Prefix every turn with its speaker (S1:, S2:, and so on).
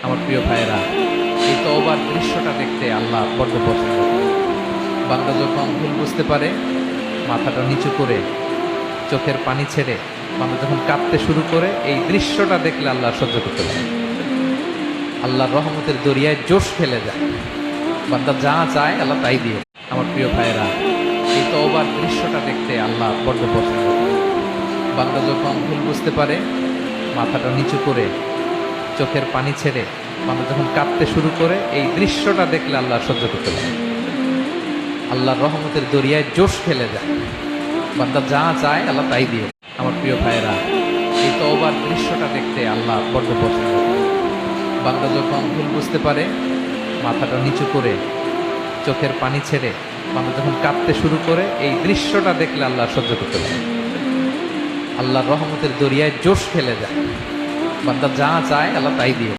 S1: আমার প্রিয় ভাইয়েরা, এই তওবার দৃশ্যটা দেখতে আল্লাহ বড্ড পছন্দ করে। বান্দা যখন ভুল বুঝতে পারে, মাথাটা নিচু করে চোখের পানি ছেড়ে বান্দা যখন কাঁদতে শুরু করে, এই দৃশ্যটা দেখলে আল্লাহ সহ্য করতে পারে। আল্লাহর রহমতের দরিয়ায় জোশ খেলে যায়, বান্দা যা চায় আল্লাহ তাই দিয়ে। আমার প্রিয় ভাইয়েরা, এই তওবার দৃশ্যটা দেখতে আল্লাহ বড্ড পছন্দ করে। বান্দা যখন ভুল বুঝতে পারে, মাথাটা নিচু করে চোখের পানি ছেড়ে বান্দা যখন কাঁদতে শুরু করে, এই দৃশ্যটা দেখলে আল্লাহ সহ্য করতে পারে। আল্লাহর রহমতের দরিয়ায় জোশ খেলে যায়, বান্দা যা চায় আল্লাহ তাই দিয়ে। আমার প্রিয় ভাইয়েরা, এই তওবার দৃশ্যটা দেখতে আল্লাহ বড্ড পছন্দ করে। বান্দা যখন ভুল বুঝতে পারে, মাথাটা নিচু করে চোখের পানি ছেড়ে বান্দা যখন কাঁদতে শুরু করে, এই দৃশ্যটা দেখলে আল্লাহ সহ্য করতে পারে। আল্লাহর রহমতের দরিয়ায় জোশ খেলে যায়, বান্দা যা চায় আল্লাহ তাই দিয়ে।